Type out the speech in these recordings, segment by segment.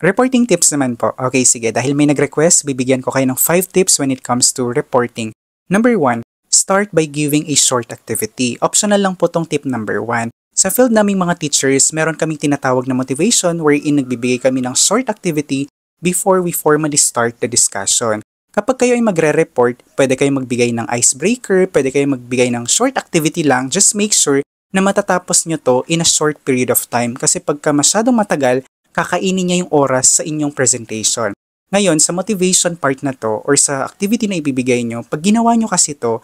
Reporting tips naman po. Okay, sige. Dahil may nag-request, bibigyan ko kayo ng 5 tips when it comes to reporting. Number 1, start by giving a short activity. Optional lang po tong tip number 1. Sa field naming mga teachers, meron kaming tinatawag na motivation wherein nagbibigay kami ng short activity before we formally start the discussion. Kapag kayo ay magre-report, pwede kayo magbigay ng icebreaker, pwede kayo magbigay ng short activity lang. Just make sure na matatapos nyo to in a short period of time kasi pagka masyadong matagal, kakainin niya yung oras sa inyong presentation. Ngayon, sa motivation part na to or sa activity na ibibigay nyo, pag ginawa nyo kasi to,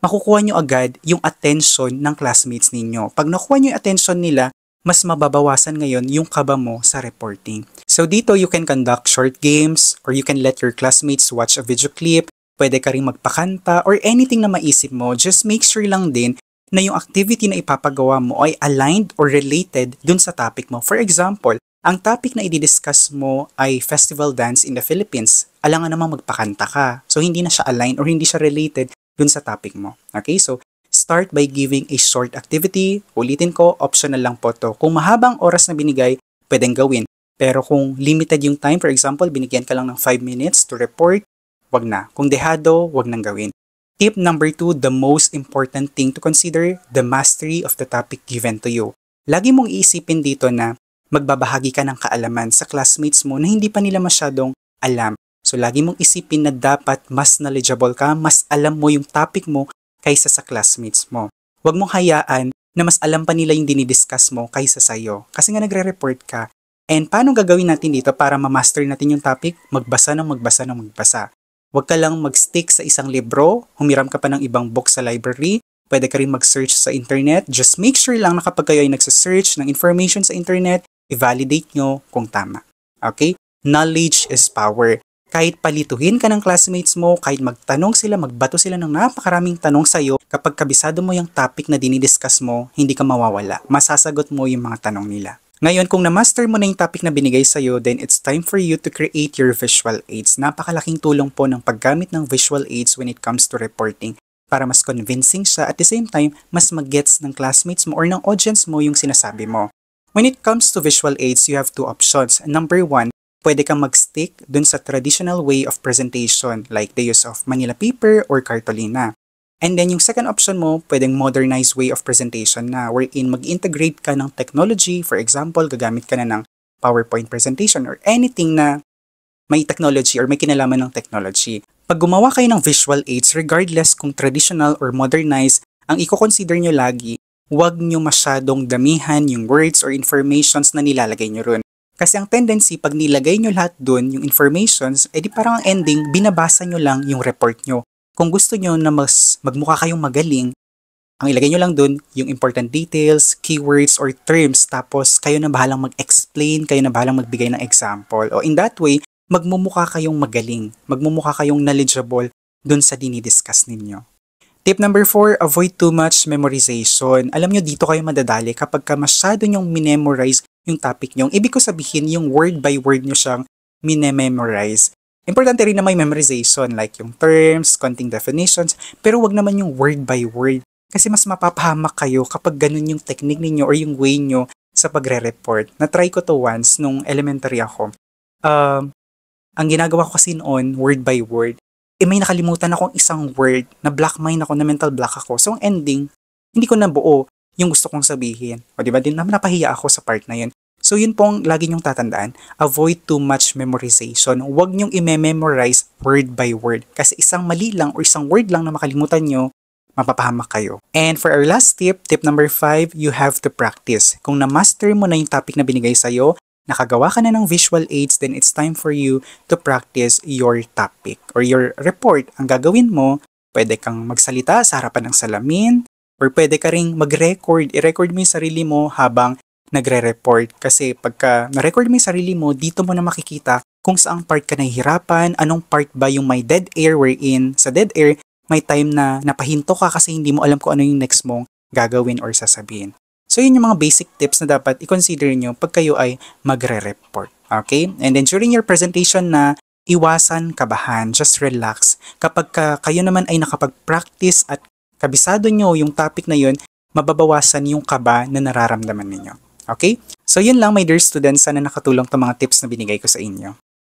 makukuha nyo agad yung attention ng classmates ninyo. Pag nakuha nyo yung attention nila, mas mababawasan ngayon yung kaba mo sa reporting. So dito, you can conduct short games or you can let your classmates watch a video clip, pwede ka rin magpakanta or anything na maisip mo. Just make sure lang din na yung activity na ipapagawa mo ay aligned or related dun sa topic mo. For example, ang topic na i-discuss mo ay festival dance in the Philippines. Alangan namang magpakanta ka. So, hindi na siya aligned or hindi siya related dun sa topic mo. Okay? So, start by giving a short activity. Ulitin ko, optional lang po to. Kung mahabang oras na binigay, pwedeng gawin. Pero kung limited yung time, for example, binigyan ka lang ng 5 minutes to report, wag na. Kung dehado, wag nang gawin. Tip number 2, the most important thing to consider, the mastery of the topic given to you. Lagi mong iisipin dito na magbabahagi ka ng kaalaman sa classmates mo na hindi pa nila masyadong alam. So, lagi mong isipin na dapat mas knowledgeable ka, mas alam mo yung topic mo kaysa sa classmates mo. Huwag mong hayaan na mas alam pa nila yung dinidiscuss mo kaysa sa'yo. Kasi nga nagre-report ka. And paano gagawin natin dito para ma-master natin yung topic? Magbasa ng magbasa ng magbasa. Huwag ka lang mag-stick sa isang libro, humiram ka pa ng ibang book sa library, pwede ka rin mag-search sa internet. Just make sure lang na kapag kayo ay nagsa-search ng information sa internet, i-validate nyo kung tama. Okay? Knowledge is power. Kahit palituhin ka ng classmates mo, kahit magtanong sila, magbato sila ng napakaraming tanong sa'yo, kapag kabisado mo yung topic na dinidiscuss mo, hindi ka mawawala. Masasagot mo yung mga tanong nila. Ngayon, kung na-master mo na yung topic na binigay sa'yo, then it's time for you to create your visual aids. Napakalaking tulong po ng paggamit ng visual aids when it comes to reporting para mas convincing siya at the same time, mas mag-gets ng classmates mo or ng audience mo yung sinasabi mo. When it comes to visual aids, you have 2 options. Number 1, pwede kang mag-stick dun sa traditional way of presentation like the use of Manila paper or cartolina. And then yung second option mo, pwedeng modernized way of presentation na wherein mag-integrate ka ng technology. For example, gagamit ka na ng PowerPoint presentation or anything na may technology or may kinalaman ng technology. Pag gumawa kayo ng visual aids, regardless kung traditional or modernized, ang i-consider nyo lagi, huwag nyo masyadong damihan yung words or informations na nilalagay nyo ron. Kasi ang tendency, pag nilagay nyo lahat dun, yung informations, edi parang ang ending, binabasa nyo lang yung report nyo. Kung gusto nyo na mas magmukha kayong magaling, ang ilagay nyo lang dun, yung important details, keywords, or terms, tapos kayo na bahalang mag-explain, kayo na bahalang magbigay ng example. O in that way, magmumukha kayong magaling, magmumukha kayong knowledgeable dun sa dinidiscuss ninyo. Tip number 4, avoid too much memorization. Alam nyo, dito kayo madadali kapag ka masyado nyong minemorize yung topic nyo. Ibig ko sabihin, yung word by word nyo siyang minememorize. Importante rin na may memorization like yung terms, konting definitions, pero wag naman yung word by word. Kasi mas mapapahamak kayo kapag ganun yung technique ninyo or yung way nyo sa pagre-report. Na-try ko to once nung elementary ako. Ang ginagawa ko kasi noon, word by word, may nakalimutan akong isang word, na black mind ako, na mental block ako. So, ang ending, hindi ko nabuo yung gusto kong sabihin. O diba, din napahiya ako sa part na yun. So, yun pong lagi nyong tatandaan, avoid too much memorization. Huwag nyong i-memorize word by word. Kasi isang mali lang o isang word lang na makalimutan nyo, mapapahamak kayo. And for our last tip, tip number 5, you have to practice. Kung na-master mo na yung topic na binigay sa'yo, nakagawa ka na ng visual aids, then it's time for you to practice your topic or your report. Ang gagawin mo, pwede kang magsalita sa harapan ng salamin or pwede ka ring mag-record. I-record mo yung sarili mo habang nagre-report. Kasi pagka na-record mo yung sarili mo, dito mo na makikita kung saang part ka nahihirapan, anong part ba yung may dead air wherein sa dead air, may time na napahinto ka kasi hindi mo alam kung ano yung next mong gagawin or sasabihin. So, yun yung mga basic tips na dapat i-consider nyo pag kayo ay magre-report. Okay? And then, during your presentation na iwasan kabahan, just relax. Kapag kayo naman ay nakapag-practice at kabisado nyo yung topic na yun, mababawasan yung kaba na nararamdaman ninyo. Okay? So yun lang, my dear students, sana nakatulong itong mga tips na binigay ko sa inyo.